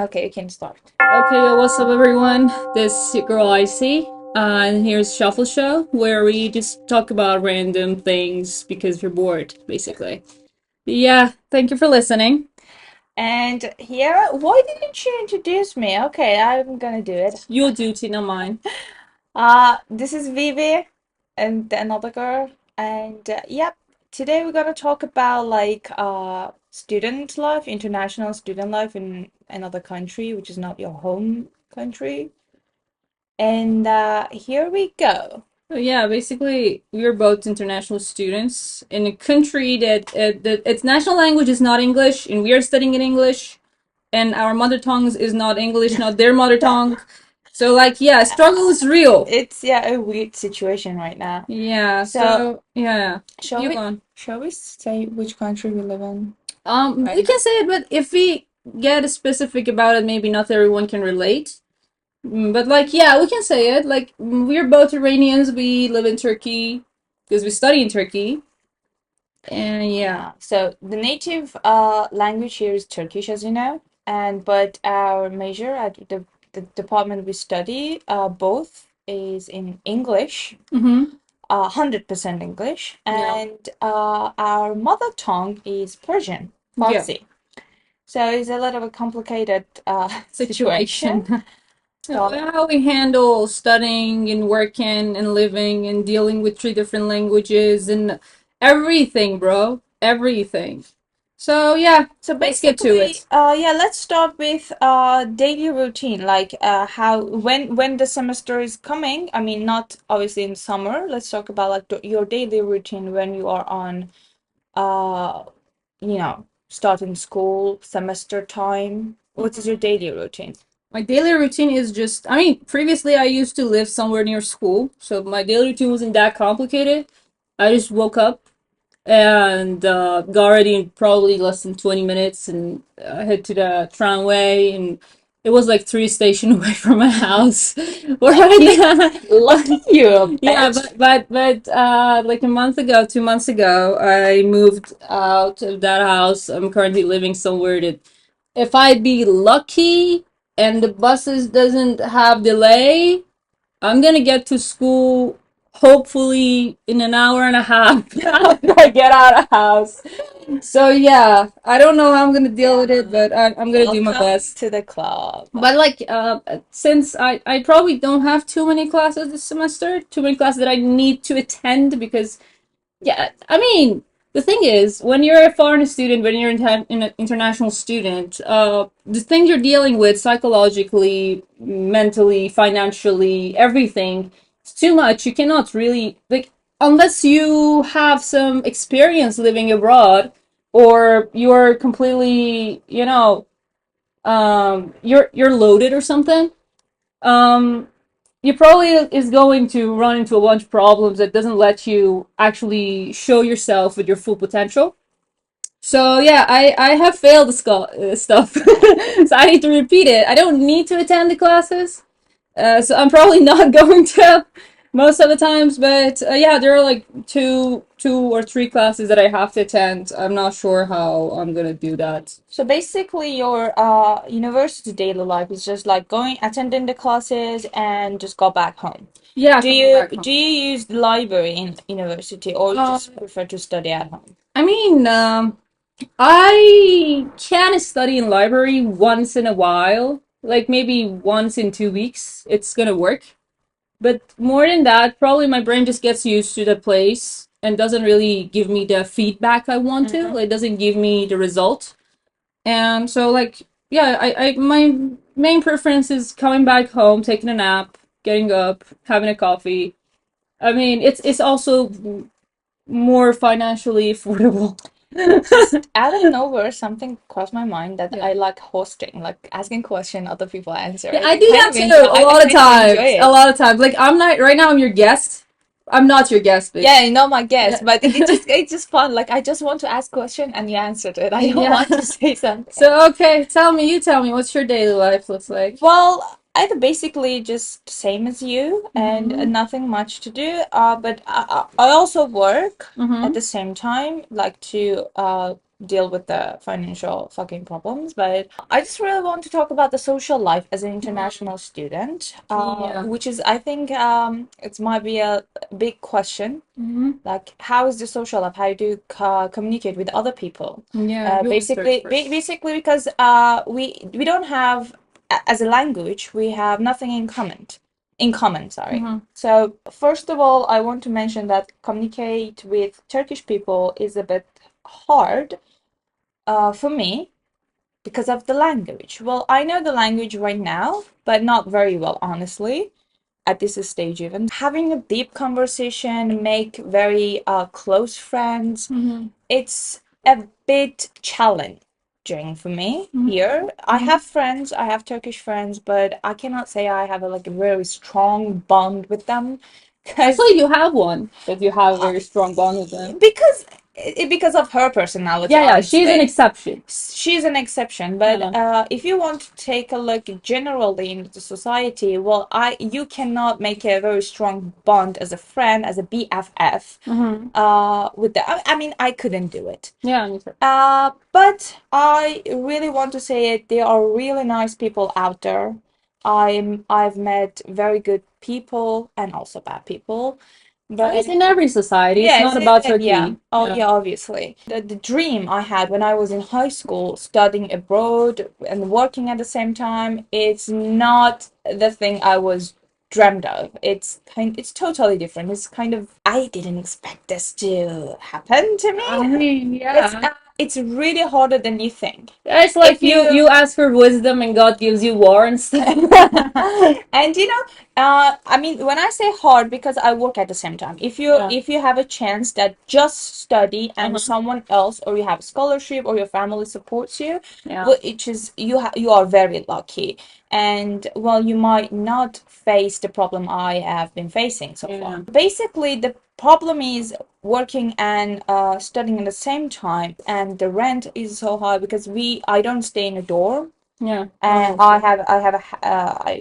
Okay, you can start. Okay, what's up, everyone? This is your girl Icy, and here's Shuffle Show, where we just talk about random things because we're bored, basically. Yeah, thank you for listening. And here, why didn't you introduce me? Okay, I'm gonna do it. Your duty, not mine. This is Vivi and another girl, and yep, today we're gonna talk about student life, international student life in another country, which is not your home country. And here we go. So yeah, basically, we're both international students in a country that its national language is not English, and we are studying in English, and our mother tongues is not English, not their mother tongue. So, like, yeah, struggle is real. It's a weird situation right now. Yeah, So, yeah, shall you we go on. shall we say which country we live in? We can say it, but if we get specific about it, maybe not everyone can relate. But like, yeah, we can say it. Like, we're both Iranians. We live in Turkey because we study in Turkey, and yeah. So the native language here is Turkish, as you know, and but our major at the department we study both is in English, Mm-hmm. 100% English, Yeah. and our mother tongue is Persian, Yeah. Farsi. So it's a little bit complicated situation. Situation. So How we handle studying and working and living and dealing with three different languages and everything, bro. Everything. So yeah, So let's get to basically, it. yeah, let's start with daily routine, like how when the semester is coming. I mean, not obviously in summer. Let's talk about like your daily routine when you are on, uh, starting school, semester time. What is your daily routine? My daily routine is just, I mean, previously I used to live somewhere near school, so my daily routine wasn't that complicated. I just woke up and got ready in probably less than 20 minutes and head to the tramway, and it was like three stations away from my house. Where Lucky, I lucky you, yeah, bitch. but like a month ago, 2 months ago, I moved out of that house. I'm currently living somewhere that if I'd be lucky and the buses doesn't have delay, I'm gonna get to school hopefully in an hour and a half after I get out of house. So yeah, I don't know how I'm gonna deal with it, but I'm gonna do my Welcome best. to the club. But like, since I probably don't have too many classes this semester, too many classes that I need to attend because yeah, I mean, the thing is, when you're a foreign student, when you're an international student, the things you're dealing with psychologically, mentally, financially, everything, it's too much. You cannot really, like, unless you have some experience living abroad, or you're completely, you're loaded or something. Um, you probably is going to run into a bunch of problems that doesn't let you actually show yourself with your full potential. So yeah, I have failed the stuff, so I need to repeat it. I don't need to attend the classes, so I'm probably not going to most of the times. But yeah, there are like two or three classes that I have to attend. I'm not sure how I'm gonna do that. So basically, your university daily life is just like going, attending the classes, and just go back home. Yeah, Do coming you back home. do you use the library in university, or you Uh, just prefer to study at home? I mean, I can study in library once in a while, like maybe once in 2 weeks. It's gonna work. But more than that, probably my brain just gets used to the place and doesn't really give me the feedback I want to. Hmm. Like, it doesn't give me the result. And so, like, yeah, my main preference is coming back home, taking a nap, getting up, having a coffee. I mean, it's also more financially affordable. Just out of nowhere, something crossed my mind that Yeah. I like hosting, like asking question, other people answer. Yeah, I I do kind that of too enjoy. a I lot of kind of enjoy times. A it. lot of times. Like, I'm not right now. I'm your guest. I'm not your guest, Yeah, bitch. you know my guess, Yeah, but it's just fun. Like I just want to ask question and you answered it. I don't yeah. want to say something. So okay, tell me. You tell me. What's your daily life looks like? Well, I basically just same as you and Mm-hmm. nothing much to do. But I also work at Mm-hmm. the same time, like to deal with the financial fucking problems. But I just really want to talk about the social life as an international student, Yeah. which is, I think, it might be a big question. Mm-hmm. Like, how is the social life? How do you communicate with other people? Yeah, Basically, because we don't have, as a language, we have nothing in common. In common, sorry. Mhm. So first of all, I want to mention that communicate with Turkish people is a bit hard for me because of the language. Well, I know the language right now, but not very well, honestly, at this stage even. Having a deep conversation, make very close friends, Mhm. it's a bit challenging for me here. I have friends, I have Turkish friends, but I cannot say I have a very strong bond with them because Actually, you have one that you have a very strong bond with them. because of her personality, Yeah, I'd she's say. an exception. She's an exception, but Yeah. if you want to take a look generally into society, well, you cannot make a very strong bond as a friend, as a BFF, with the. I mean, I couldn't do it. Yeah, me too. But I really want to say it. There are really nice people out there. I've met very good people and also bad people. But It's in every society. It's not about Turkey. yeah. Oh, yeah, obviously. The dream I had when I was in high school, studying abroad and working at the same time, it's not the thing I was dreamt of. It's totally different. It's kind of, I didn't expect this to happen to me. I mean, yeah. It's really harder than you think. It's like you ask for wisdom and God gives you war instead. And I mean, when I say hard, because I work at the same time. If you have a chance that just study and someone else, or you have a scholarship, or your family supports you, well, you are very lucky. And well, you might not face the problem I have been facing so far. Basically, the problem is working and studying at the same time, and the rent is so high because I don't stay in a dorm. Yeah. And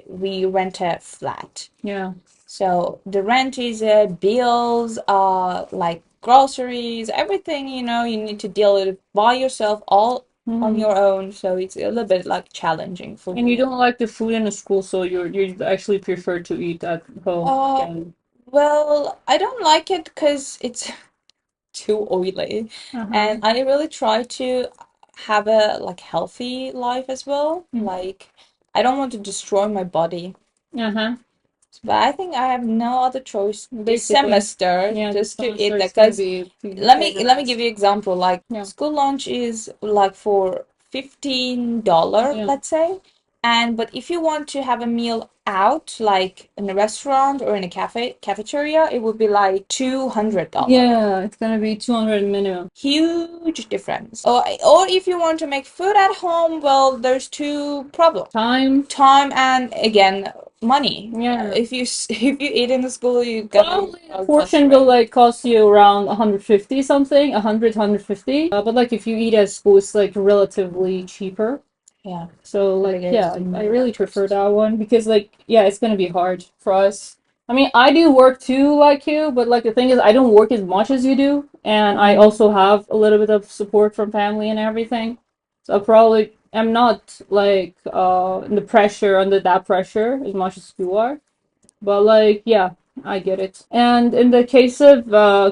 we rent a flat. Yeah. So the rent is bills, like groceries, everything, you need to deal with it by yourself, all on your own. So it's a little bit like challenging for me. And you don't like the food in the school, so you actually prefer to eat at home. Well, I don't like it because it's too oily, and I really try to have a like healthy life as well. Like, I don't want to destroy my body. But I think I have no other choice this semester just to eat that. Because let me give you example. Like, school lunch is like for $15, let's say. But if you want to have a meal out, like in a restaurant or in a cafeteria, it would be like $200. Yeah, it's gonna be 200 minimum. Huge difference. Or if you want to make food at home, well, there's two problems. Time and, again, money. Yeah. If you eat in the school, you got probably a portion will like cost you around 150 something, 100, 150. But like if you eat at school, it's like relatively cheaper. Yeah. So like I really prefer that one because like it's gonna be hard for us. I mean, I do work too, like you, but like the thing is, I don't work as much as you do, and I also have a little bit of support from family and everything. So I probably am not like in the pressure under that pressure as much as you are. But like I get it. And in the case of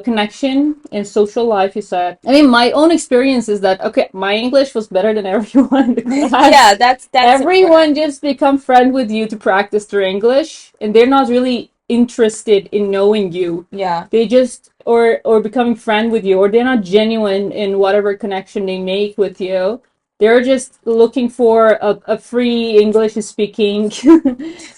connection in social life, you said. I mean, my own experience is that okay, my English was better than everyone. Yeah, that's everyone just become friend with you to practice their English, and they're not really interested in knowing you. Yeah. They just or becoming friend with you, or they're not genuine in whatever connection they make with you. They're just looking for a free English speaking,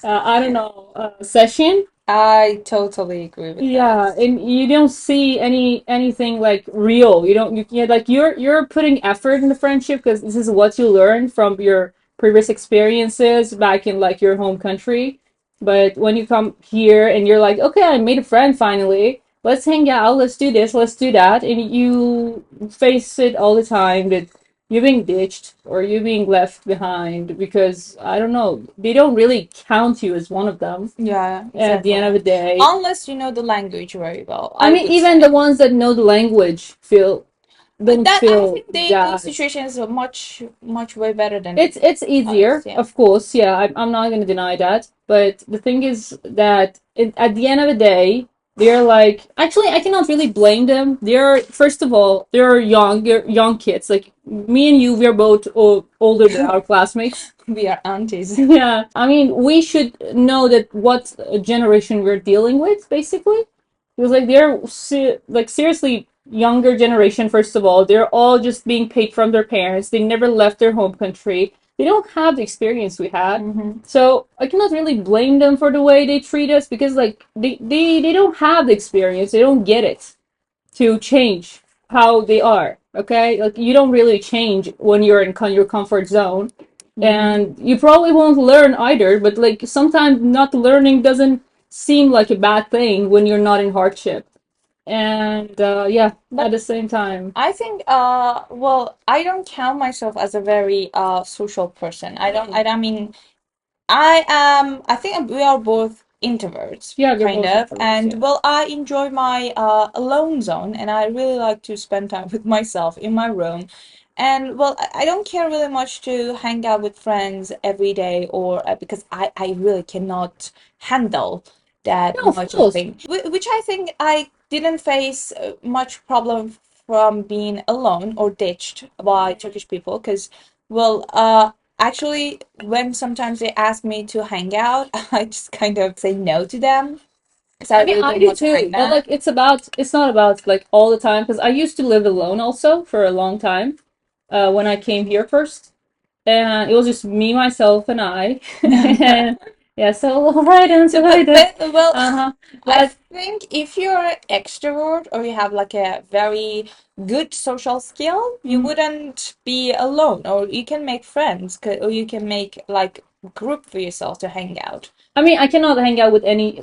I don't know, session. I totally agree with that. Yeah, and you don't see anything like real. You're putting effort in the friendship because this is what you learned from your previous experiences back in like your home country. But when you come here and you're like, okay, I made a friend finally. Let's hang out. Let's do this. Let's do that. And you face it all the time that you're being ditched or you're being left behind because I don't know, they don't really count you as one of them. Yeah, At the end of the day, unless you know the language very well. I mean, even the ones that know the language feel don't That I feel think the that situation is much way better than it's easier, others, yeah. of course. Yeah, I'm not going to deny that. But the thing is that at the end of the day, they're like, actually, I cannot really blame them. They're, first of all, they're young kids. Like me and you, we're both older than our classmates. We are aunties. Yeah, I mean, we should know that what generation we're dealing with, basically. Because like they're like seriously younger generation. First of all, they're all just being paid from their parents. They never left their home country. They don't have the experience we had. So I cannot really blame them for the way they treat us, because like they don't have the experience. They don't get it to change how they are. Okay, like you don't really change when you're in your comfort zone, and you probably won't learn either. But like sometimes not learning doesn't seem like a bad thing when you're not in hardship. And yeah, But at the same time, I think, well, I don't count myself as a very social person. I mean, I think we are both introverts, yeah, we're kind both of, introverts. and Yeah. well, I enjoy my alone zone, and I really like to spend time with myself in my room. And well, I don't care really much to hang out with friends every day, or because I really cannot handle that No, of much of course. thing. Which I think I didn't face much problem from being alone or ditched by Turkish people, because well, actually, when sometimes they ask me to hang out, I just kind of say no to them because I I mean, really I don't do want to hang too, but out. like it's not about like all the time, because I used to live alone also for a long time, when I came here first, and it was just me, myself, and I. And yeah, so right into it. Well, Uh-huh. I But think if you're extrovert or you have like a very good social skill, you wouldn't be alone, or you can make friends, or you can make like group for yourself to hang out. I mean, I cannot hang out with any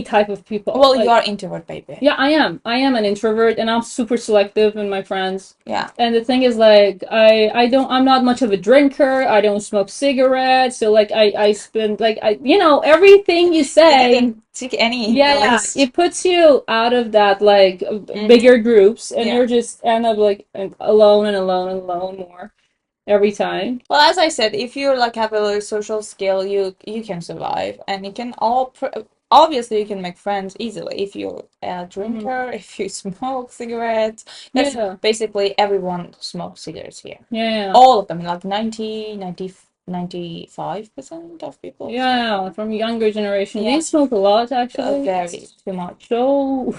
type of people. Well, you Like, are introvert, baby. yeah, I am. I am an introvert, and I'm super selective in my friends. Yeah. And the thing is, like, I'm not much of a drinker. I don't smoke cigarettes. So, like, I spend, like, everything you You say, didn't tick any yeah, list. it puts you out of that, like, Hmm. bigger groups, and Yeah. you're just end up, like, alone and alone and alone more every time. Well, as I said, if you like have a social skill, you can survive, and you can obviously you can make friends easily if you're a Mhm. drinker, if you smoke cigarettes. That's Yeah, basically everyone smokes cigarettes here. yeah. All of them, like 95% of people smoke Yeah, them. from younger generation. They Yeah, smoke a lot, actually. very too much. So,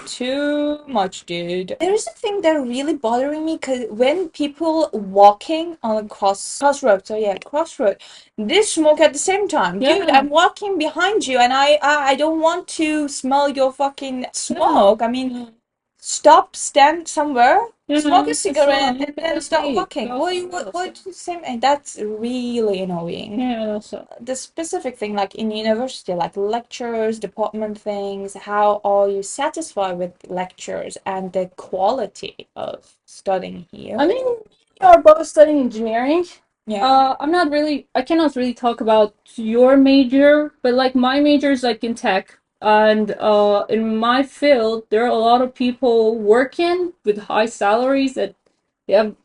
Too much, dude. There is a thing that really bothering me because when people walking on a crossroad, so yeah, crossroad, they smoke at the same time. Dude, yeah, I'm walking behind you and I don't want to smell your fucking yeah, smoke. I mean, yeah, stop, stand somewhere, smoke a yeah. It's cigarette, and then that's start it. walking. What do you say? And that's really annoying. Yeah, that's it. The specific thing, like in university, like lectures, department things, how are you satisfied with lectures and the quality of studying I here? mean, we are both studying engineering. Yeah. I cannot really talk about your major, but like my major is like in tech. And in my field, there are a lot of people working with high salaries that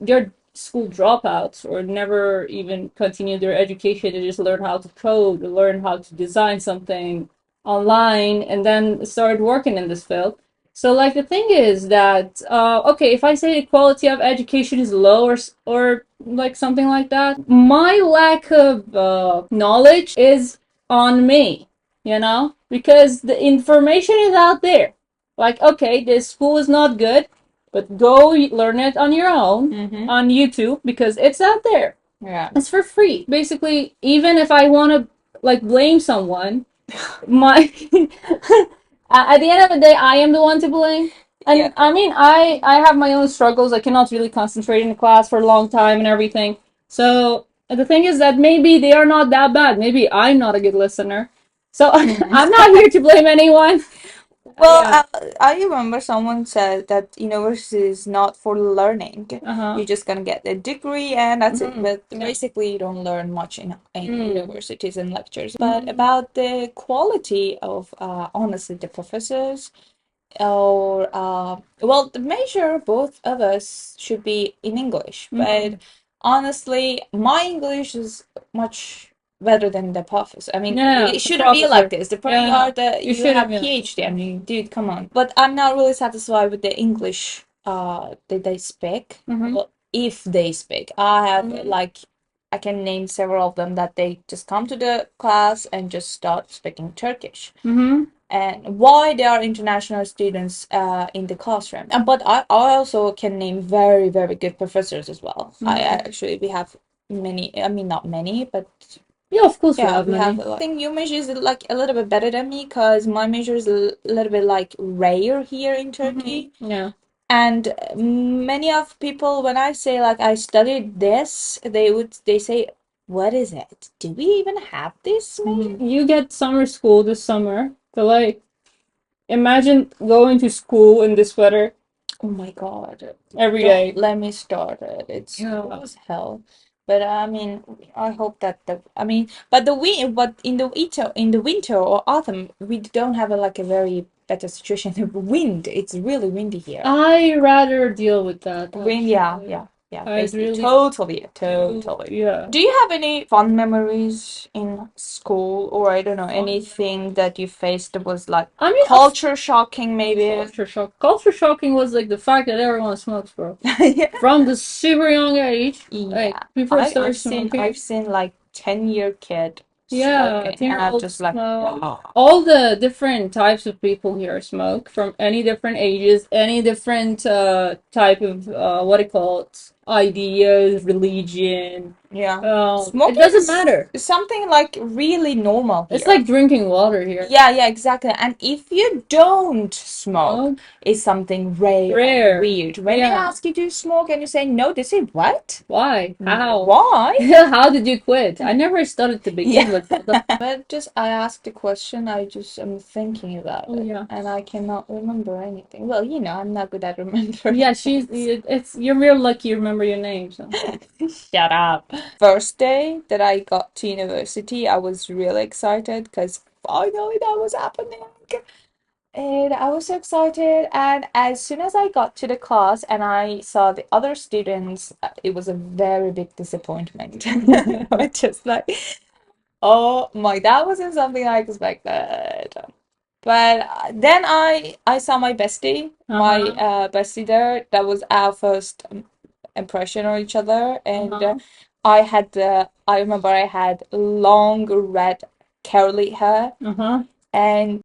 they're school dropouts or never even continue their education. They just learn how to code, learn how to design something online, and then start working in this field. So like the thing is that okay, if I say the quality of education is low, or like something like that, my lack of knowledge is on me, because the information is out there. Like, okay, this school is not good, but go learn it on your own Mm-hmm. on YouTube, because it's out there. Yeah. It's for free. Basically, even if I want to like blame someone, my at the end of the day, I am the one to blame. Yeah. And I mean, I have my own struggles. I cannot really concentrate in the class for a long time and everything. So the thing is that maybe they are not that bad. Maybe I'm not a good listener. So I'm not here to blame anyone. Well, Yeah. I remember someone said that university is not for learning. Uh huh. You're just gonna get a degree and that's it. But Yeah. basically, you don't learn much in Mm. universities and lectures. But about the quality of honestly the professors, or well, the major both of us should be in English, but honestly, my English is much better than the professor. I mean, Yeah, it the shouldn't be like this. The Yeah, you are the you you should have have, yeah. PhD. I mean, dude, come on. But I'm not really satisfied with the English that they speak. Well, if they speak, I have like I can name several of them that they just come to the class and just start speaking Turkish. And why there are international students in the classroom. But I also can name very, very good professors as well. Actually, we have many, I mean, not many, but Yeah, of course we yeah, have we many. have. I think your major is like a little bit better than me because my major is a little bit like rare here in Turkey. Yeah. And many of people, when I say like I studied this, they say, "What is it? Do we even have this major?" You get summer school this summer. So like, imagine going to school in this weather Oh my God. every Don't day. let me start it. It was hell. But I mean, I hope that but in the winter or autumn, we don't have like a very better situation. The wind, it's really windy here. I rather deal with that. Wind, yeah, actually. yeah. Yeah, I basically, really- totally. Yeah. Do you have any fun memories in school, or I don't know, anything that you faced that was like I mean, culture shocking, maybe? Culture shocking was like the fact that everyone smokes, bro. Yeah. From the super young age. Like, Yeah, people start smoking. I've seen like 10-year kid Yeah, smoking, and I'm 10-year-olds just like, smoke. wow. All the different types of people here smoke from any different ages, any different type of what do you call it? Ideas, religion. Yeah, It smoking doesn't matter. is something like really normal It's here. like drinking water here. Yeah, exactly. And if you don't smoke, Smoke. it's something rare, Rare. weird. When they Yeah. ask you to smoke and you say no, they say what? Why? How? Why? How did you quit? I never started to begin Yeah. with. But just I asked the question, I just am thinking about Oh, it, yeah. and I cannot remember anything. Well, I'm not good at remembering. Yeah, you're real lucky you remember your name. So. Shut up. First day that I got to university, I was really excited because finally that was happening. And I was so excited. And as soon as I got to the class and I saw the other students, it was a very big disappointment. I was just like, oh my, that wasn't something I expected. But then I saw my bestie, my bestie there. That was our first impression on each other, and I remember I had long red curly hair, and